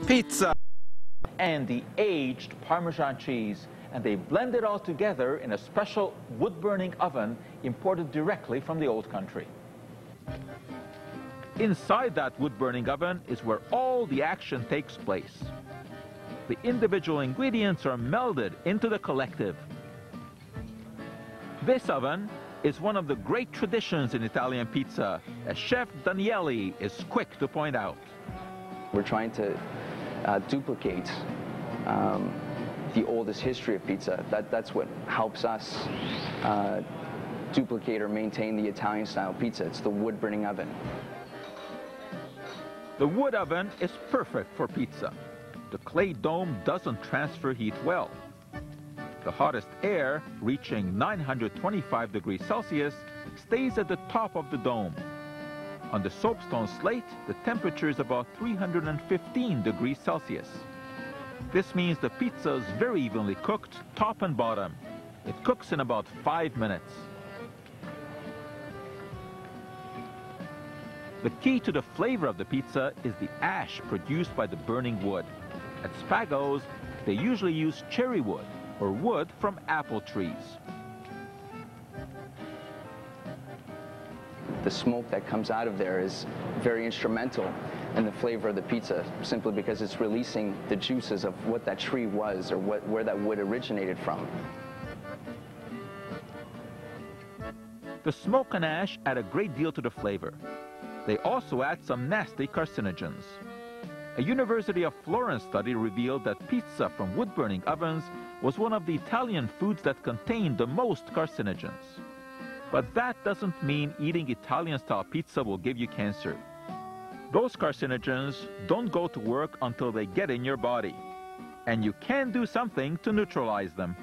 pizza, and the aged Parmesan cheese, and they blend it all together in a special wood-burning oven imported directly from the old country. Inside that wood-burning oven is where all the action takes place. The individual ingredients are melded into the collective. This oven is one of the great traditions in Italian pizza, as Chef Daniele is quick to point out. We're trying to duplicate the oldest history of pizza. That's what helps us duplicate or maintain the Italian-style pizza. It's the wood-burning oven. The wood oven is perfect for pizza. The clay dome doesn't transfer heat well. The hottest air, reaching 925 degrees Celsius, stays at the top of the dome. On the soapstone slate, the temperature is about 315 degrees Celsius. This means the pizza is very evenly cooked, top and bottom. It cooks in about 5 minutes. The key to the flavor of the pizza is the ash produced by the burning wood. At Spago's, they usually use cherry wood, or wood from apple trees. The smoke that comes out of there is very instrumental in the flavor of the pizza, simply because it's releasing the juices of what that tree was, or where that wood originated from. The smoke and ash add a great deal to the flavor. They also add some nasty carcinogens. A University of Florence study revealed that pizza from wood-burning ovens was one of the Italian foods that contained the most carcinogens. But that doesn't mean eating Italian-style pizza will give you cancer. Those carcinogens don't go to work until they get in your body, and you can do something to neutralize them.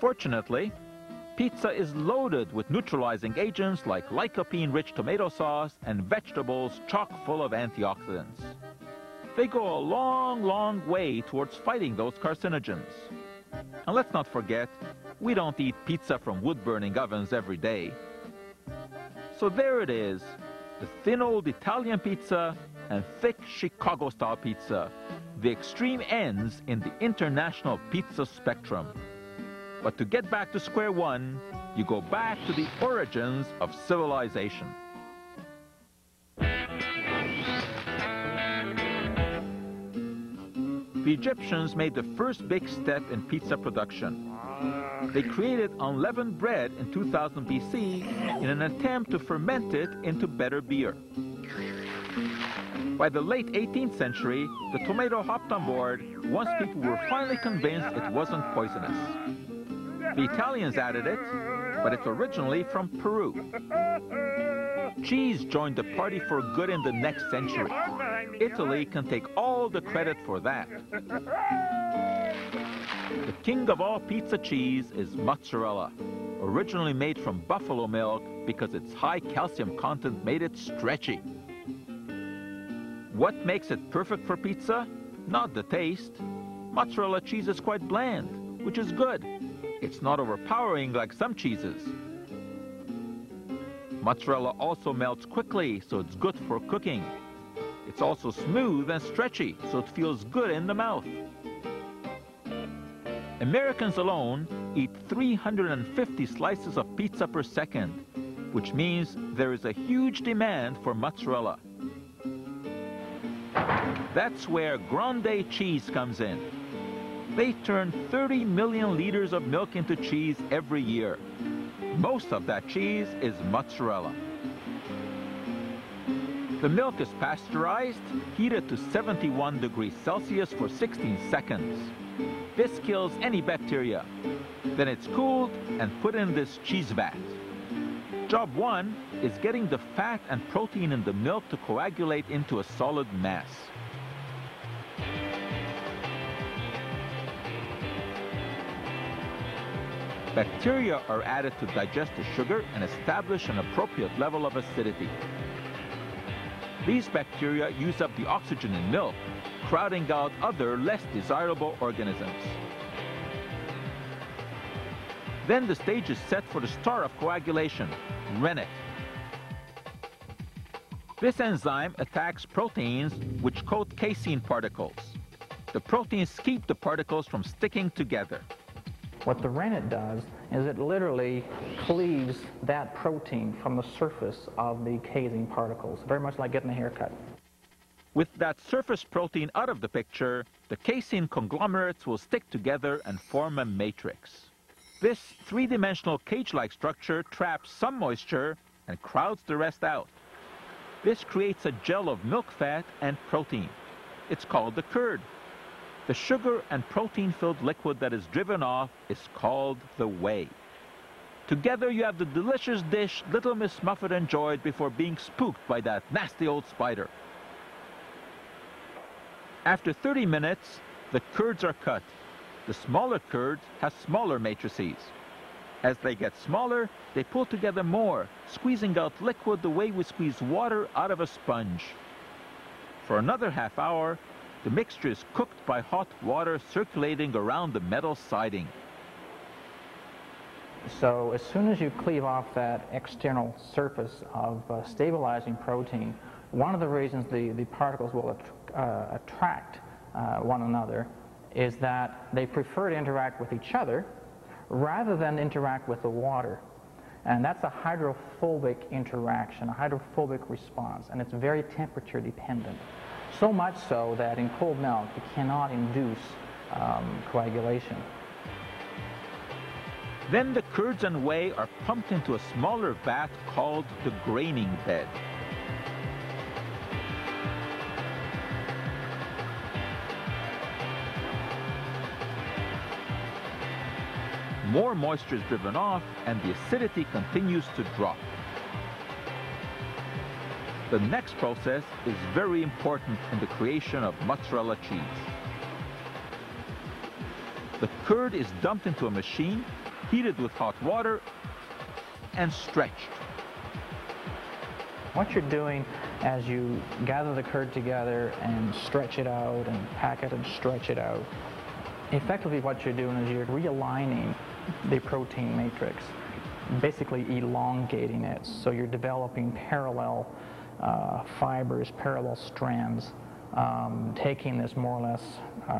Fortunately, pizza is loaded with neutralizing agents like lycopene-rich tomato sauce and vegetables chock full of antioxidants. They go a long, long way towards fighting those carcinogens. And let's not forget, we don't eat pizza from wood-burning ovens every day. So there it is, the thin old Italian pizza and thick Chicago-style pizza, the extreme ends in the international pizza spectrum. But to get back to square one, you go back to the origins of civilization. The Egyptians made the first big step in pizza production. They created unleavened bread in 2000 BC in an attempt to ferment it into better beer. By the late 18th century, the tomato hopped on board once people were finally convinced it wasn't poisonous. The Italians added it, but it's originally from Peru. Cheese joined the party for good in the next century. Italy can take all the credit for that. The king of all pizza cheese is mozzarella, originally made from buffalo milk because its high calcium content made it stretchy. What makes it perfect for pizza? Not the taste. Mozzarella cheese is quite bland, which is good. It's not overpowering like some cheeses. Mozzarella also melts quickly, so it's good for cooking. It's also smooth and stretchy, so it feels good in the mouth. Americans alone eat 350 slices of pizza per second, which means there is a huge demand for mozzarella. That's where Grande cheese comes in. They turn 30 million liters of milk into cheese every year. Most of that cheese is mozzarella. The milk is pasteurized, heated to 71 degrees Celsius for 16 seconds. This kills any bacteria. Then it's cooled and put in this cheese vat. Job one is getting the fat and protein in the milk to coagulate into a solid mass. Bacteria are added to digest the sugar and establish an appropriate level of acidity. These bacteria use up the oxygen in milk, crowding out other less desirable organisms. Then the stage is set for the star of coagulation, rennet. This enzyme attacks proteins which coat casein particles. The proteins keep the particles from sticking together. What the rennet does is it literally cleaves that protein from the surface of the casein particles, very much like getting a haircut. With that surface protein out of the picture, the casein conglomerates will stick together and form a matrix. This three-dimensional cage-like structure traps some moisture and crowds the rest out. This creates a gel of milk fat and protein. It's called the curd. The sugar and protein-filled liquid that is driven off is called the whey. Together you have the delicious dish little Miss Muffet enjoyed before being spooked by that nasty old spider. After 30 minutes, the curds are cut. The smaller curds have smaller matrices. As they get smaller, they pull together more, squeezing out liquid the way we squeeze water out of a sponge. For another half hour, the mixture is cooked by hot water circulating around the metal siding. So as soon as you cleave off that external surface of stabilizing protein, one of the reasons the particles will attract one another is that they prefer to interact with each other rather than interact with the water. And that's a hydrophobic interaction, a hydrophobic response, and it's very temperature dependent. So much so that in cold milk you cannot induce coagulation. Then the curds and whey are pumped into a smaller vat called the graining bed. More moisture is driven off and the acidity continues to drop. The next process is very important in the creation of mozzarella cheese. The curd is dumped into a machine, heated with hot water, and stretched. What you're doing as you gather the curd together and stretch it out and pack it and stretch it out, effectively what you're doing is you're realigning the protein matrix, basically elongating it. So you're developing parallel fibers, parallel strands, taking this more or less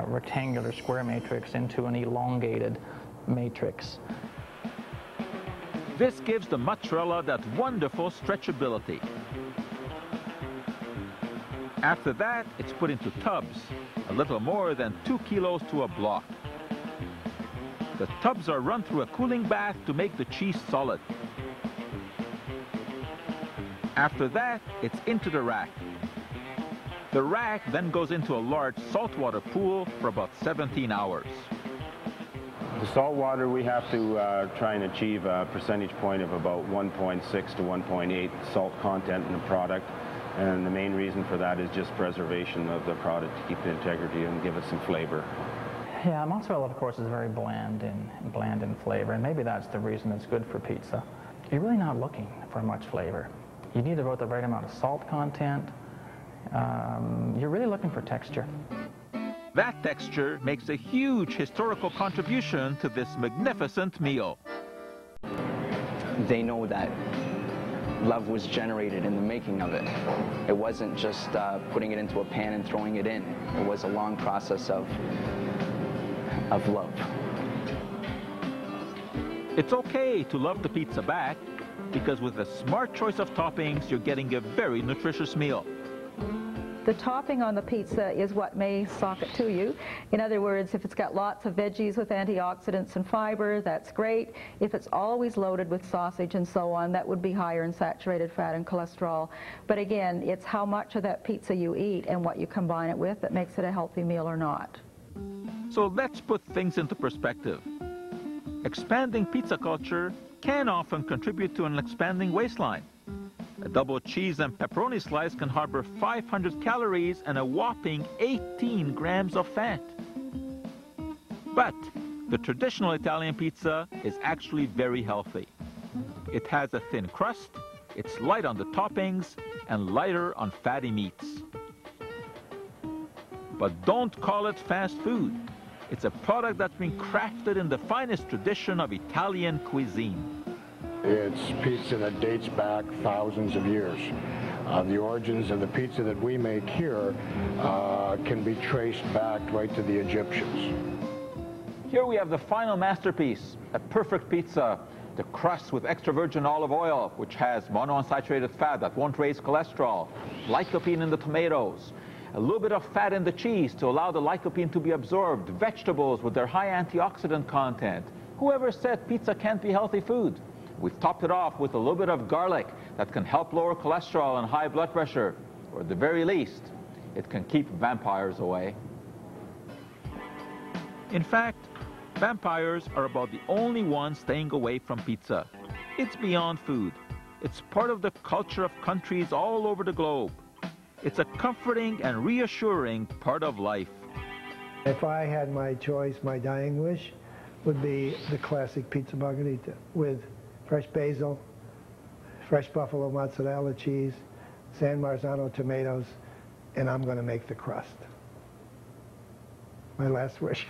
rectangular square matrix into an elongated matrix. This gives the mozzarella that wonderful stretchability. After that, it's put into tubs, a little more than 2 kilos to a block. The tubs are run through a cooling bath to make the cheese solid. After that, it's into the rack. The rack then goes into a large saltwater pool for about 17 hours. The salt water, we have to try and achieve a percentage point of about 1.6 to 1.8 salt content in the product. And the main reason for that is just preservation of the product to keep the integrity and give it some flavor. Yeah, mozzarella, of course, is very bland in flavor, and maybe that's the reason it's good for pizza. You're really not looking for much flavor. You need about the right amount of salt content. You're really looking for texture. That texture makes a huge historical contribution to this magnificent meal. They know that love was generated in the making of it. It wasn't just putting it into a pan and throwing it in. It was a long process of love. It's okay to love the pizza back, because with a smart choice of toppings, you're getting a very nutritious meal. The topping on the pizza is what may sock it to you. In other words, if it's got lots of veggies with antioxidants and fiber, that's great. If it's always loaded with sausage and so on, that would be higher in saturated fat and cholesterol. But again, it's how much of that pizza you eat and what you combine it with that makes it a healthy meal or not. So let's put things into perspective. Expanding pizza culture can often contribute to an expanding waistline. A double cheese and pepperoni slice can harbor 500 calories and a whopping 18 grams of fat. But the traditional Italian pizza is actually very healthy. It has a thin crust, it's light on the toppings, and lighter on fatty meats. But don't call it fast food. It's a product that's been crafted in the finest tradition of Italian cuisine. It's pizza that dates back thousands of years. The origins of the pizza that we make here can be traced back right to the Egyptians. Here we have the final masterpiece, a perfect pizza. The crust with extra virgin olive oil, which has monounsaturated fat that won't raise cholesterol, lycopene in the tomatoes, a little bit of fat in the cheese to allow the lycopene to be absorbed, vegetables with their high antioxidant content. Whoever said pizza can't be healthy food? We've topped it off with a little bit of garlic that can help lower cholesterol and high blood pressure, or at the very least, it can keep vampires away. In fact, vampires are about the only ones staying away from pizza. It's beyond food. It's part of the culture of countries all over the globe. It's a comforting and reassuring part of life. If I had my choice, my dying wish would be the classic pizza margherita with fresh basil, fresh buffalo mozzarella cheese, San Marzano tomatoes, and I'm going to make the crust. My last wish.